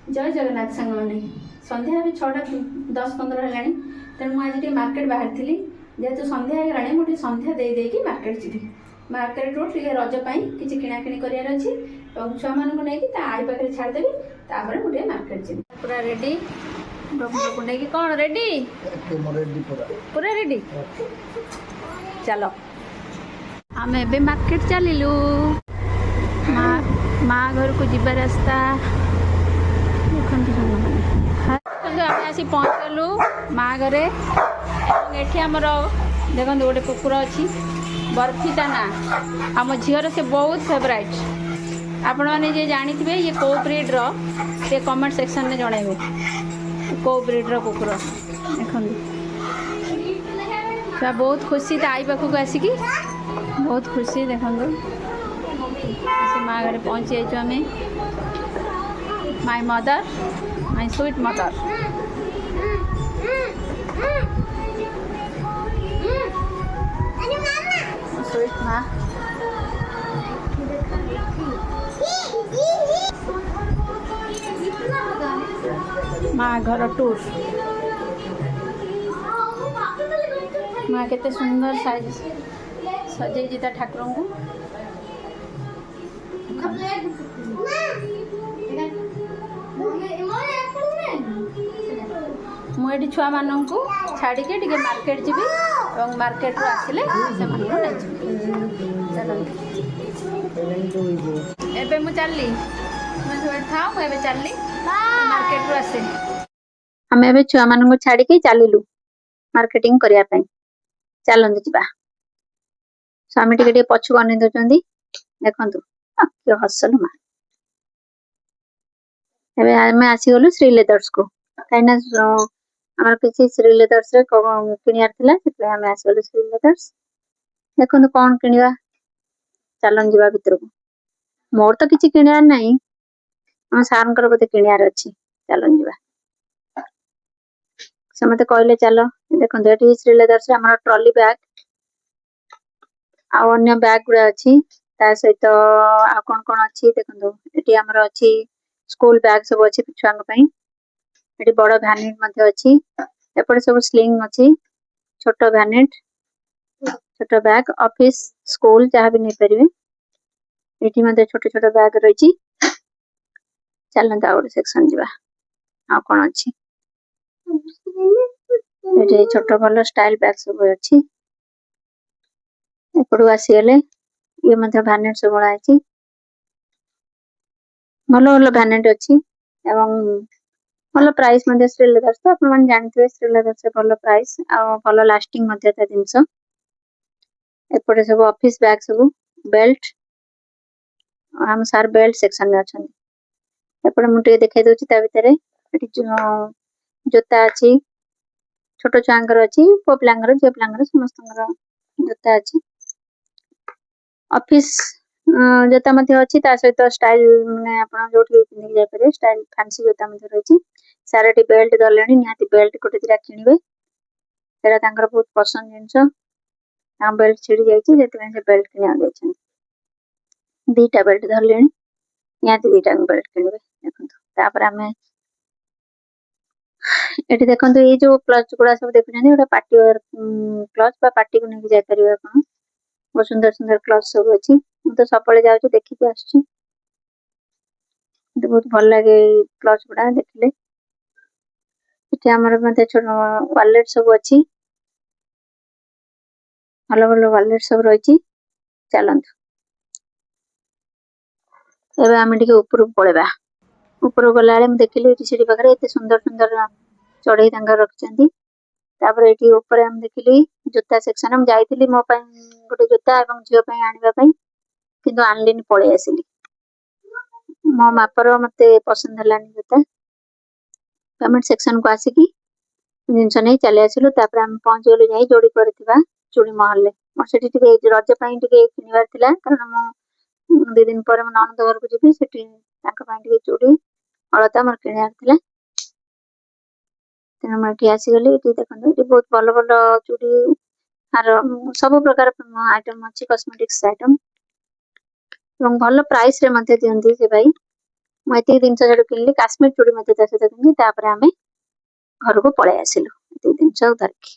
जय जगन्नाथ सांग मैंने संध्या भी 6:10-15 है तेणु मुझे मार्केट बाहर थी जेहेतु संध्या है मुझे संध्या दे देकी मार्केट जी मार्केट रू टे रजपाई किसी किणाकिणी करार अच्छी छुआ मानक नहीं आई पाखे छाड़देवी तापर मुझे मार्केट जी पूरा रेडी नहीं कौन रेडी पूरा रेडी चलो आम ए मार्केट चलू माँ घर को जीवा रास्ता आम आसी पहुँच गलु माँ घरे ये आमर देखो गोटे कुकुर अच्छी बर्फीटा ना आम झीर से बहुत फेवराइट आपण मैंने जानी ये कौ ब्रिड्र से कमेंट सेक्शन में जनइबे कौ ब्रिड्र कुकुर देखो छुआ बहुत खुशी आई पाखक आसिकी बहुत खुशी देखो माँ घरे पहुँची जाइए my mother my sweet mother sweet माँ माँ घर टूर माँ केते सुंदर साइज सजे जीता ठाकुर को मुझे छुआ मानक छाड़ी के मार्केट जी और मार्केट रू आसिले से एबे मु चलली था मुझे चलली मार्केट रू आसे आम ए छुआ मान छाड़ी के चलू मार्केटिंग करने चलते जा स्वामी टे पछू अन दौरान देखु हसल माँ एम आसीगलु श्री लेदर्स को कहीं आम किसी श्री लेदर्स किणार आम आसगलु श्री लेदर्स देखो कौन किणवा चलन जा भर को मोर तो किसी किणार ना आम सार बोधे किणार अच्छी चलन जा से मत कहले चल देखो ये श्री लेदर्स आम ट्रॉली बैग अन्य बैग गुड़ा अच्छी सहित आ कौन कौन अच्छी देखो ये आमर अच्छी स्कूल बैग सब अच्छी छुआ ये बड़ भैनिट अच्छी एपटे सब स्लिंग अच्छी छोट भैनिट छोट बैग ऑफिस स्कूल जहाँ भी नहीं पारे ये छोट छोट बैग रही चलते आउ सेक्शन जा आ कौन अच्छी ये छोट भल स्टाइल बैग सब अच्छी एपटू आसीगले ये भैनिट सब बड़ा भल भल भैनिट अच्छी भल प्राइस श्री लेदर्स तो आप जानते श्री लेदर्स से भल प्राइस भल लास्टिंग जिनस एपटे सब ऑफिस बैग सब बेल्ट आम सार बेल्ट सेक्शन में अच्छा एपटे मुझे देखा दूसरी भितर जोता अच्छी छोट छुआर अच्छी पुओ पिलांगर झील पिलांगर समस्त जोता अच्छी ऑफिस जोता अच्छी सहित स्टाइल मैंने आप जो पिंधिक जापर स्टाइल फैंसी जोता रही सारे बेल्ट धरले निहाती बेल्ट गोटे दिटा किणवे से बहुत पसंद जिनस बेल्ट छिड़ी जाइए से बेल्ट कि दीटा बेल्ट धरले निहाती दीटा बेल्ट किणवे देखो आम ये देखो ये जो क्लच गुड़ा सब देखुं गोटे पार्टी वेयर क्लच पार्टी को लेकिन जापर आप बहुत सुंदर सुंदर क्लच सब अच्छी मुझे सब जाऊँ देखिकी आस बहुत भल लगे क्लच गुड़ा देखले वालेट सब अच्छी भल भल वालेट सब रही चलतु एवं आम टे ऊपर पलैबा ऊपर गला देखिली सीढ़ी पाखे एत सुंदर सुंदर चढ़ई रखिंट ये ऊपर आम देखिली जोता सेक्शन में जाइली मो गोटे जोता और झील आने कि आनलिनी पलि आसिली मो मापर मत पसंद है जोता पेमेंट सेक्शन को आसिकी जिनस नहीं चली आसलु आम पहुंच गलु जाई जोड़ी पर चूड़ी महल मोर से रजपाई किणवार कारण मुझे 2 दिन पर ननद घर को जी से चूड़ी अलता मोर किणार तेना मुझे आसीगली ये देखो ये बहुत भल भल चूड़ी आर सब प्रकार आइटम अच्छी कॉस्मेटिक्स आइटम भल प्राइस रे दिखती से भाई ମୁଁ ଏତିକି ଜିନିଷ ସେଠୁ କିଣିଲି। କାଶ୍ମୀର ଚୁଡ଼ି ମଧ୍ୟ ତା ସହିତ କିଣିଲି। ତାପରେ ଆମେ ଘରକୁ ପଳେଇ ଆସିଲୁ ଏତିକି ଜିନିଷ ଧରିକି।